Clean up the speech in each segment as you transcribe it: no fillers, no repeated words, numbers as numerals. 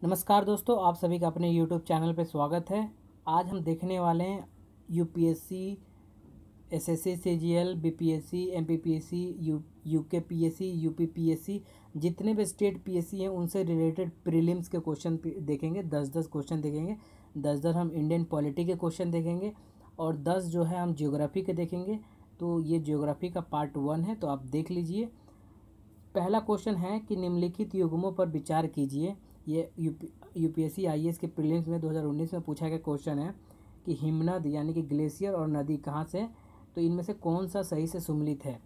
नमस्कार दोस्तों, आप सभी का अपने YouTube चैनल पर स्वागत है। आज हम देखने वाले हैं UPSC, SSC, CGL, BPSC, MPPSC, UKPSC, UPPSC, जितने भी स्टेट पीएससी हैं उनसे रिलेटेड प्रीलिम्स के क्वेश्चन देखेंगे। 10-10 क्वेश्चन देखेंगे। 10-10 हम इंडियन पॉलिटी के क्वेश्चन देखेंगे और 10 जो है हम ज्योग्राफी के देखेंगे। तो ये ज्योग्राफी का पार्ट 1 है, तो आप देख लीजिए। पहला क्वेश्चन है कि निम्नलिखित युग्मों पर विचार कीजिए। ये यूपीएससी आईएएस के प्रीलिम्स में 2019 में पूछा गया क्वेश्चन है कि हिमनद यानी कि ग्लेशियर और नदी कहाँ से, तो इनमें से कौन सा सही से सुमेलित है।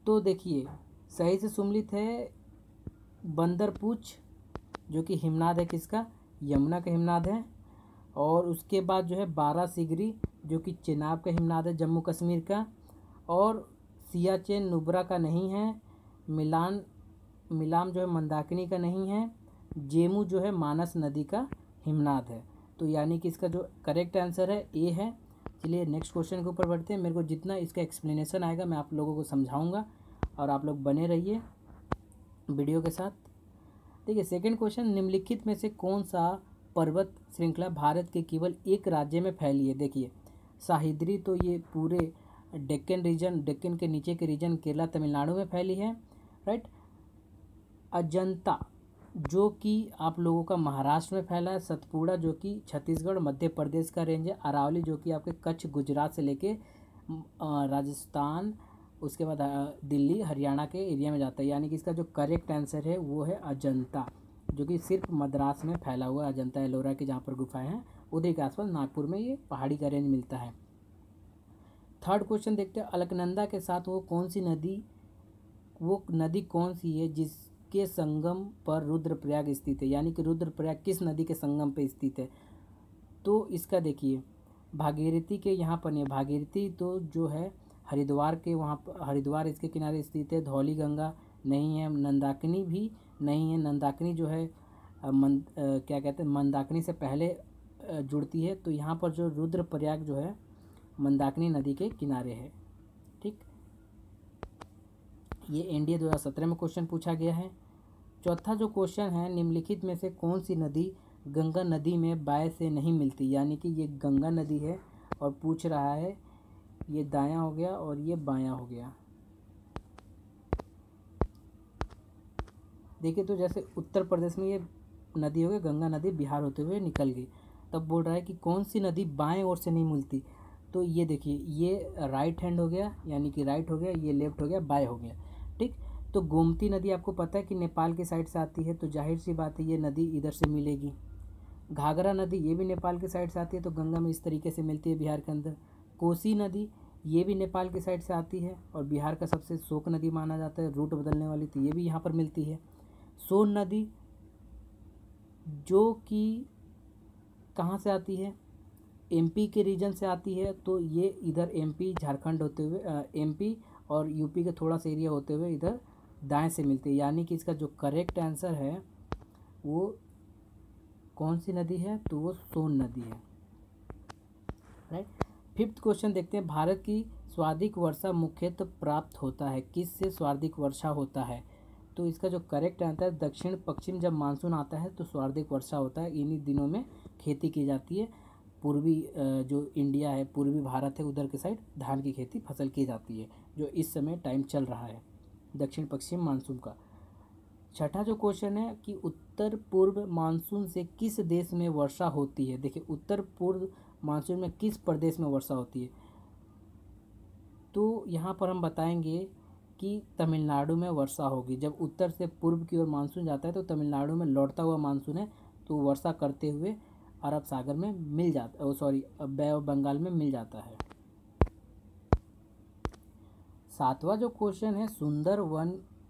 तो देखिए, सही से सुमेलित है बंदरपूछ, जो कि हिमनाद है किसका, यमुना का हिमनाद है। और उसके बाद जो है बारासिगरी, जो कि चेनाब का हिमनाद है जम्मू कश्मीर का। और सियाचेन नुब्रा का नहीं है। मिलाम जो है मंदाकिनी का नहीं है। जेमू जो है मानस नदी का हिमनाद है। तो यानी कि इसका जो करेक्ट आंसर है ए है। चलिए नेक्स्ट क्वेश्चन के ऊपर बढ़ते हैं। मेरे को जितना इसका एक्सप्लेनेशन आएगा मैं आप लोगों को समझाऊंगा और आप लोग बने रहिए वीडियो के साथ। देखिए सेकंड क्वेश्चन, निम्नलिखित में से कौन सा पर्वत श्रृंखला भारत के केवल एक राज्य में फैली है। देखिए सह्याद्री तो ये पूरे डेक्कन रीजन, डेक्कन के नीचे के रीजन केरला तमिलनाडु में फैली है, राइट। अजंता जो कि आप लोगों का महाराष्ट्र में फैला है। सतपुड़ा जो कि छत्तीसगढ़ मध्य प्रदेश का रेंज है। अरावली जो कि आपके कच्छ गुजरात से लेके राजस्थान, उसके बाद दिल्ली हरियाणा के एरिया में जाता है। यानी कि इसका जो करेक्ट आंसर है वो है अजंता, जो कि सिर्फ मद्रास में फैला हुआ है। अजंता एलोरा के जहाँ पर गुफाएं हैं उधर के आसपास नागपुर में ये पहाड़ी का रेंज मिलता है। थर्ड क्वेश्चन देखते हैं, अलकनंदा के साथ वो नदी कौन सी है जिसके संगम पर रुद्रप्रयाग स्थित है। यानी कि रुद्रप्रयाग किस नदी के संगम पर स्थित है। तो इसका देखिए भागीरथी के यहाँ पर नहीं, भागीरथी तो जो है हरिद्वार के वहाँ पर, हरिद्वार इसके किनारे स्थित है। धौली गंगा नहीं है। नंदाकिनी भी नहीं है। नंदाकिनी जो है क्या कहते हैं, मंदाकिनी से पहले जुड़ती है। तो यहाँ पर जो रुद्रप्रयाग जो है मंदाकिनी नदी के किनारे है, ठीक। ये एनडीए 2017 में क्वेश्चन पूछा गया है। चौथा जो क्वेश्चन है, निम्नलिखित में से कौन सी नदी गंगा नदी में बाएं से नहीं मिलती। यानी कि ये गंगा नदी है और पूछ रहा है ये दायां हो गया और ये बायां हो गया। देखिए तो जैसे उत्तर प्रदेश में ये नदी हो गई गंगा नदी, बिहार होते हुए निकल गई। तब बोल रहा है कि कौन सी नदी बाएं ओर से नहीं मिलती। तो ये देखिए ये राइट हैंड हो गया, यानी कि राइट हो गया, ये लेफ्ट हो गया, बाएं हो गया, ठीक। तो गोमती नदी आपको पता है कि नेपाल की साइड से आती है, तो जाहिर सी बात है ये नदी इधर से मिलेगी। घाघरा नदी ये भी नेपाल की साइड से आती है, तो गंगा में इस तरीके से मिलती है बिहार के अंदर। कोसी नदी ये भी नेपाल की साइड से आती है और बिहार का सबसे शोक नदी माना जाता है, रूट बदलने वाली, तो ये भी यहाँ पर मिलती है। सोन नदी जो कि कहाँ से आती है, एमपी के रीजन से आती है, तो ये इधर एमपी झारखंड होते हुए एमपी और यूपी के थोड़ा सा एरिया होते हुए इधर दाएं से मिलती है। यानी कि इसका जो करेक्ट आंसर है वो कौन सी नदी है, तो वो सोन नदी है, राइट। फिफ्थ क्वेश्चन देखते हैं, भारत की सर्वाधिक वर्षा मुख्यतः प्राप्त होता है किससे सर्वाधिक वर्षा होता है। तो इसका जो करेक्ट आंसर है दक्षिण पश्चिम, जब मानसून आता है तो सर्वाधिक वर्षा होता है। इन्हीं दिनों में खेती की जाती है। पूर्वी जो इंडिया है, पूर्वी भारत है, उधर के साइड धान की खेती फसल की जाती है, जो इस समय टाइम चल रहा है दक्षिण पश्चिम मानसून का। छठा जो क्वेश्चन है कि उत्तर पूर्व मानसून से किस देश में वर्षा होती है। देखिए उत्तर पूर्व मानसून में किस प्रदेश में वर्षा होती है, तो यहाँ पर हम बताएंगे कि तमिलनाडु में वर्षा होगी। जब उत्तर से पूर्व की ओर मानसून जाता है तो तमिलनाडु में लौटता हुआ मानसून है, तो वर्षा करते हुए अरब सागर में मिल जाता, बे ऑफ बंगाल में मिल जाता है। सातवां जो क्वेश्चन है,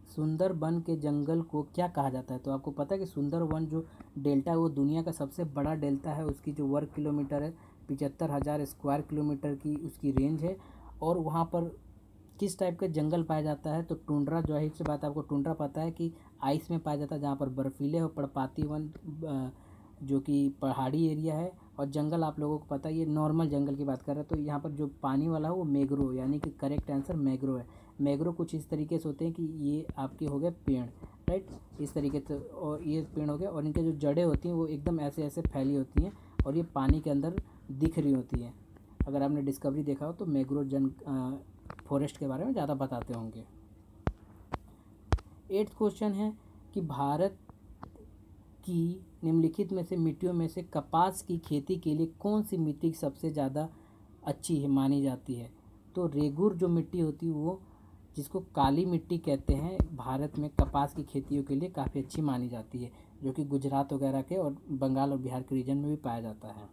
सुंदरबन के जंगल को क्या कहा जाता है। तो आपको पता है कि सुंदरबन जो डेल्टा है वो दुनिया का सबसे बड़ा डेल्टा है। उसकी जो वर्ग किलोमीटर है 75,000 स्क्वायर किलोमीटर की उसकी रेंज है। और वहाँ पर किस टाइप का जंगल पाया जाता है, तो टुंड्रा, जाहिर सी बात है आपको टुंड्रा पता है कि आइस में पाया जाता है, जहाँ पर बर्फीले और पर्णपाती वन जो कि पहाड़ी एरिया है। और जंगल आप लोगों को पता है, ये नॉर्मल जंगल की बात कर रहे हैं। तो यहाँ पर जो पानी वाला है वो मैंग्रोव, यानी कि करेक्ट आंसर मैंग्रोव है। मैंग्रोव कुछ इस तरीके से होते हैं कि ये आपके हो गए पेड़, राइट, इस तरीके से। और ये पेड़ हो गया, और इनके जो जड़ें होती हैं वो एकदम ऐसे ऐसे फैली होती हैं और ये पानी के अंदर दिख रही होती हैं। अगर आपने डिस्कवरी देखा हो तो मैंग्रोव फॉरेस्ट के बारे में ज़्यादा बताते होंगे। 8th क्वेश्चन है कि भारत की निम्नलिखित में से मिट्टियों में से कपास की खेती के लिए कौन सी मिट्टी सबसे ज़्यादा अच्छी है मानी जाती है? तो रेगुर जो मिट्टी होती है वो, जिसको काली मिट्टी कहते हैं, भारत में कपास की खेतियों के लिए काफ़ी अच्छी मानी जाती है, जो कि गुजरात वगैरह के और बंगाल और बिहार के रीजन में भी पाया जाता है।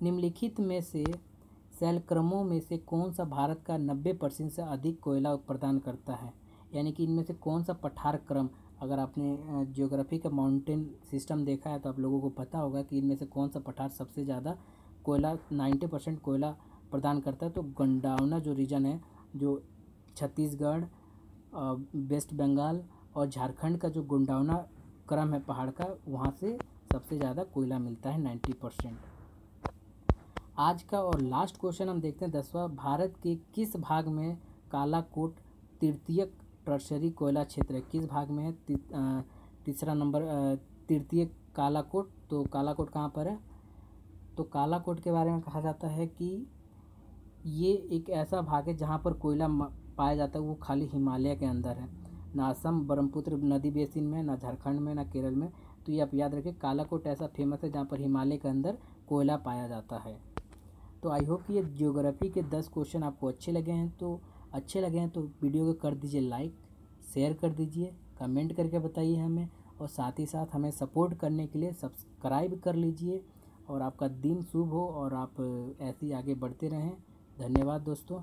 निम्नलिखित में से शैलक्रमों में से कौन सा भारत का 90% से अधिक कोयला प्रदान करता है? यानी कि इनमें से कौन सा पठार क्रम, अगर आपने ज्योग्राफी का माउंटेन सिस्टम देखा है तो आप लोगों को पता होगा कि इनमें से कौन सा पठार सबसे ज़्यादा कोयला 90% कोयला प्रदान करता है। तो गोंडवाना जो रीजन है, जो छत्तीसगढ़, वेस्ट बंगाल और झारखंड का जो गोंडवाना क्रम है पहाड़ का, वहाँ से सबसे ज़्यादा कोयला मिलता है 90%। आज का और लास्ट क्वेश्चन हम देखते हैं 10वां, भारत के किस भाग में कालाकोट तृतीयक टर्शरी कोयला क्षेत्र है? किस भाग में है? तीसरा नंबर तृतीयक कालाकोट। तो कालाकोट कहाँ पर है? तो कालाकोट के बारे में कहा जाता है कि ये एक ऐसा भाग है जहाँ पर कोयला पाया जाता है, वो खाली हिमालय के अंदर है, ना असम ब्रह्मपुत्र नदी बेसिन में, ना झारखंड में, ना केरल में। तो ये आप याद रखें, कालाकोट ऐसा फेमस है जहाँ पर हिमालय के अंदर कोयला पाया जाता है। तो आई होप कि ये ज्योग्राफी के 10 क्वेश्चन आपको अच्छे लगे हैं। तो वीडियो को कर दीजिए लाइक, शेयर कर दीजिए, कमेंट करके बताइए हमें, और साथ ही साथ हमें सपोर्ट करने के लिए सब्सक्राइब कर लीजिए। और आपका दिन शुभ हो और आप ऐसे ही आगे बढ़ते रहें। धन्यवाद दोस्तों।